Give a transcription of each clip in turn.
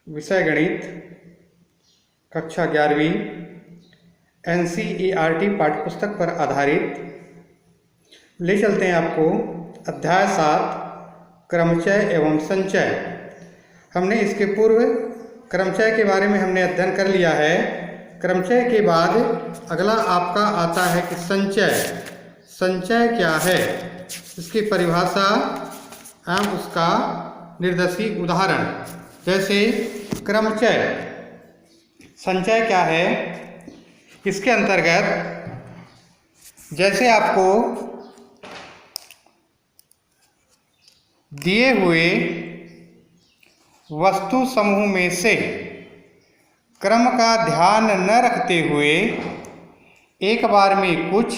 विषय गणित, कक्षा 11वीं, NCERT पाठ्यपुस्तक पर आधारित। ले चलते हैं आपको अध्याय 7 क्रमचय एवं संचय। हमने इसके पूर्व क्रमचय के बारे में हमने अध्ययन कर लिया है। क्रमचय के बाद अगला आपका आता है कि संचय। संचय क्या है, इसकी परिभाषा एवं उसका निर्देशी उदाहरण। जैसे क्रमचय, संचय क्या है, इसके अंतर्गत जैसे आपको दिए हुए वस्तु समूह में से क्रम का ध्यान न रखते हुए एक बार में कुछ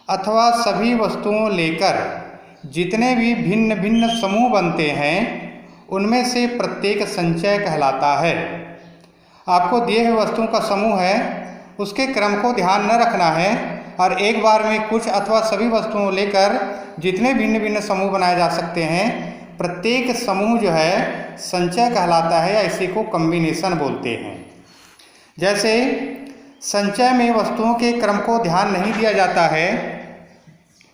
अथवा सभी वस्तुओं लेकर जितने भी भिन्न भिन्न समूह बनते हैं उनमें से प्रत्येक संचय कहलाता है। आपको दिए हुए वस्तुओं का समूह है, उसके क्रम को ध्यान न रखना है और एक बार में कुछ अथवा सभी वस्तुओं लेकर जितने भिन्न भिन्न समूह बनाए जा सकते हैं, प्रत्येक समूह जो है संचय कहलाता है या इसी को कॉम्बिनेशन बोलते हैं। जैसे संचय में वस्तुओं के क्रम को ध्यान नहीं दिया जाता है,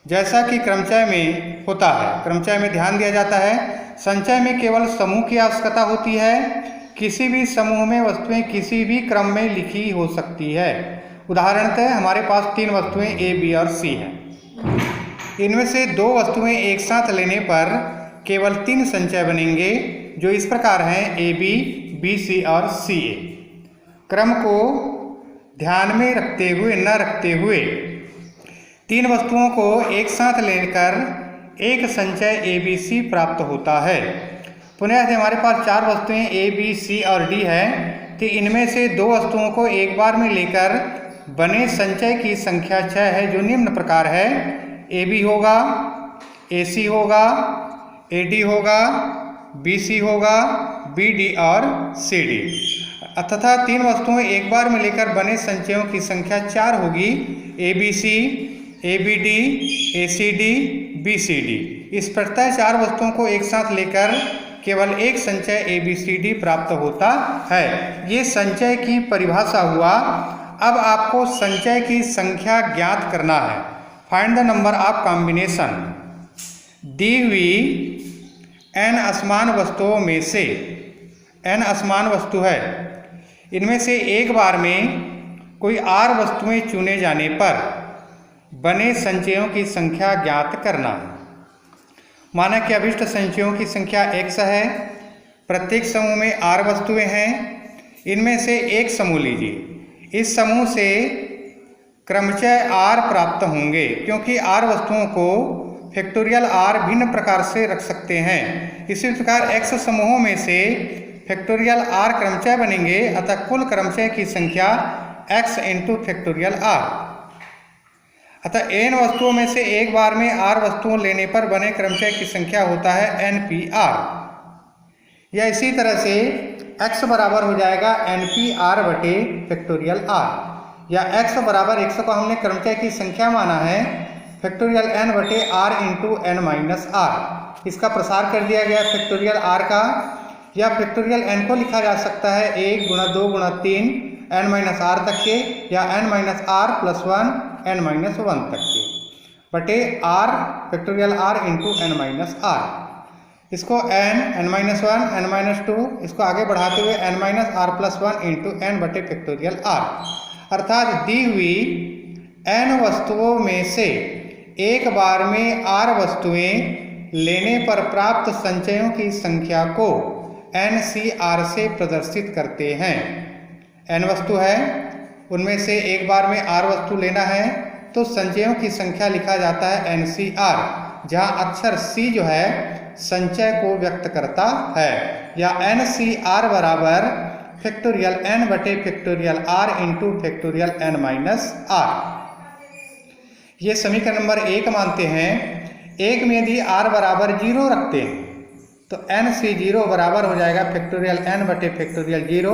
जैसा कि क्रमचय में होता है। क्रमचय में ध्यान दिया जाता है। संचय में केवल समूह की आवश्यकता होती है। किसी भी समूह में वस्तुएं किसी भी क्रम में लिखी हो सकती है। उदाहरणतः हमारे पास 3 वस्तुएं A, B और C हैं। इनमें से 2 वस्तुएं एक साथ लेने पर केवल 3 संचय बनेंगे, जो इस प्रकार हैं AB, BC और CA। क्रम को ध्यान में रखते हुए न रखते हुए 3 वस्तुओं को एक साथ लेकर एक संचय ABC प्राप्त होता है। पुनः यदि हमारे पास 4 वस्तुएं A, B, C और D है, तो इनमें से 2 वस्तुओं को एक बार में लेकर बने संचय की संख्या 6 है, जो निम्न प्रकार है। AB होगा, AC होगा, AD होगा, BC होगा, BD और CD। तथा 3 वस्तुएं एक बार में लेकर बने संचयों की संख्या 4 होगी। ABC, ABD, ACD, BCD। इस प्रत्यय 4 वस्तुओं को एक साथ लेकर केवल एक संचय ABCD प्राप्त होता है। ये संचय की परिभाषा हुआ। अब आपको संचय की संख्या ज्ञात करना है। Find the number of combination. दी हुई n असमान वस्तुओं में से n असमान वस्तु है, इनमें से एक बार में कोई r वस्तुएं चुने जाने पर बने संचयों की संख्या ज्ञात करना है। माना कि अभिष्ट संचयों की संख्या x है। प्रत्येक समूह में r वस्तुएं हैं। इनमें से एक समूह लीजिए। इस समूह से क्रमचय r प्राप्त होंगे, क्योंकि r वस्तुओं को फैक्टोरियल r भिन्न प्रकार से रख सकते हैं। इसी प्रकार x समूहों में से फैक्टोरियल r क्रमचय बनेंगे, अतः कुल क्रमचय की संख्या x इंटू फैक्टोरियल r। अतः n वस्तुओं में से एक बार में r वस्तुओं लेने पर बने क्रमचय की संख्या होता है npr। या इसी तरह से x बराबर हो जाएगा npr बटे फैक्टोरियल r। या x बराबर 100 को हमने क्रमचय की संख्या माना है, फैक्टोरियल n बटे r into n minus r। इसका प्रसार कर दिया गया फैक्टोरियल r का। या फैक्टोरियल n को लिखा जा सकता है 1 गुणा 2 गुणा 3 n माइनस r तक के, या n minus r plus 1 n minus 1 तक के, बटे r factorial r into n minus r। इसको n माइनस 1 n माइनस 2, इसको आगे बढ़ाते हुए n minus r plus 1 into n बटे फैक्टोरियल r। अर्थात दी हुई n वस्तुओं में से एक बार में r वस्तुएं लेने पर प्राप्त संचयों की संख्या को NCR से प्रदर्शित करते हैं। n वस्तु है, उनमें से एक बार में r वस्तु लेना है, तो संचयों की संख्या लिखा जाता है NCR, जहां अक्षर C जो है संचय को व्यक्त करता है। या NCR बराबर फैक्टोरियल n बटे factorial r into factorial n minus r। ये समीकरण नंबर 1 मानते हैं। 1 में यदि r बराबर 0 रखते हैं तो NC0 बराबर हो जाएगा फैक्टोरियल n बटे फैक्टोरियल 0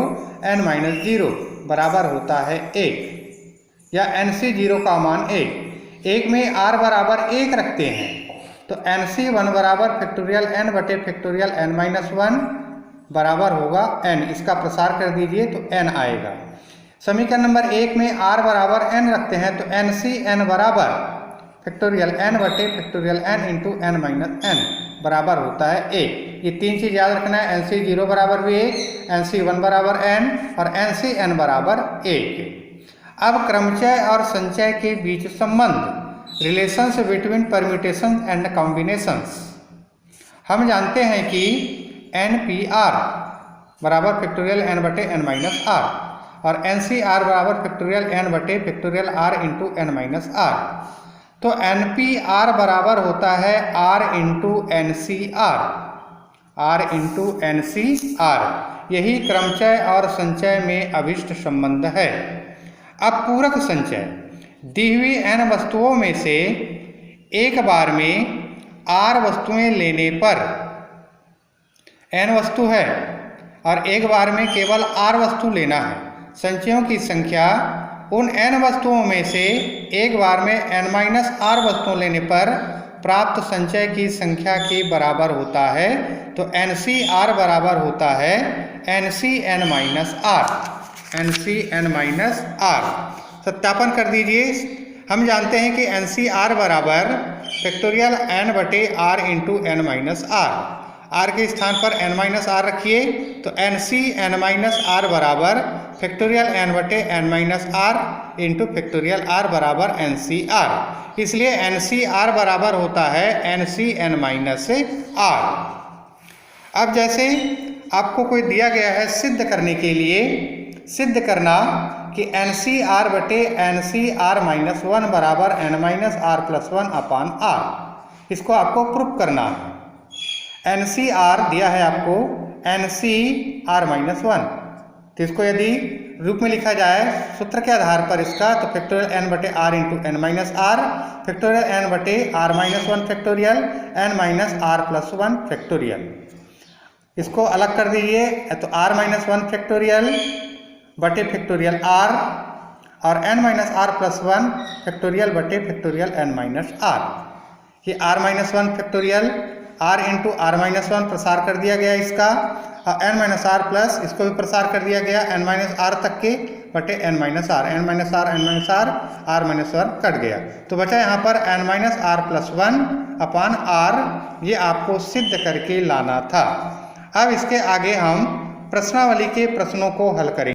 n माइनस 0 बराबर होता है 1। या NC0 का मान 1। 1 में r बराबर 1 रखते हैं तो NC1 बराबर फैक्टोरियल n बटे फैक्टोरियल n माइनस 1 बराबर होगा n। इसका प्रसार कर दीजिए तो n आएगा। समीकरण नंबर 1 में r बराबर n रखते हैं तो NC n बराबर फैक्टोरियल n बटे factorial n into n minus n बराबर होता है 1। ये 3 चीज़ याद रखना है। NC0 बराबर भी 1, NC1 बराबर n और NCn बराबर 1। अब क्रमचय और संचय के बीच संबंध, relations between permutation and combinations. हम जानते हैं कि NPR बराबर फैक्टोरियल n बटे n माइनस r और NCR बराबर फैक्टोरियल n बटे factorial r into n minus r। तो NPR बराबर होता है R into NCR, R into NCR। यही क्रमचय और संचय में अभिष्ट संबंध है। अब पूरक संचय, दी हुई n वस्तुओं में से एक बार में r वस्तुएं लेने पर, n वस्तु है और एक बार में केवल r वस्तु लेना है। संचयों की संख्या उन n वस्तुओं में से एक बार में n-r वस्तुओं लेने पर प्राप्त संचय की संख्या के बराबर होता है। तो NCR बराबर होता है NCn-r, NCn-r। सत्यापन कर दीजिए। हम जानते हैं कि NCR बराबर फैक्टोरियल n बटे r into n minus r। r के स्थान पर n-r रखिए तो NCn-r बराबर फैक्टोरियल n बटे n minus r into factorial r बराबर NCR। इसलिए NCR बराबर होता है NCn-r। अब जैसे आपको कोई दिया गया है सिद्ध करने के लिए, सिद्ध करना कि NCR बटे NCr-1 बराबर n-r+1 अपान r। इसको आपको प्रूफ करना है। NCR दिया है आपको NCr-1, तो इसको यदि रूप में लिखा जाए सूत्र के आधार पर इसका, तो फैक्टोरियल n बटे r into n minus r, factorial n बटे r-1 factorial n minus r+1 factorial. इसको अलग कर दीजिए तो r-1 फैक्टोरियल बटे फैक्टोरियल r और n-r+1 फैक्टोरियल बटे फैक्टोरियल n-r। ये r-1 factorial r into r-1 प्रसार कर दिया गया इसका, और n-r प्लस इसको भी प्रसार कर दिया गया n-r तक के बटे n-r, n-r r-1 कट गया तो बचा यहाँ पर n-r+1 अपान r। ये आपको सिद्ध करके लाना था। अब इसके आगे हम प्रश्नावली के प्रश्नों को हल करेंगे।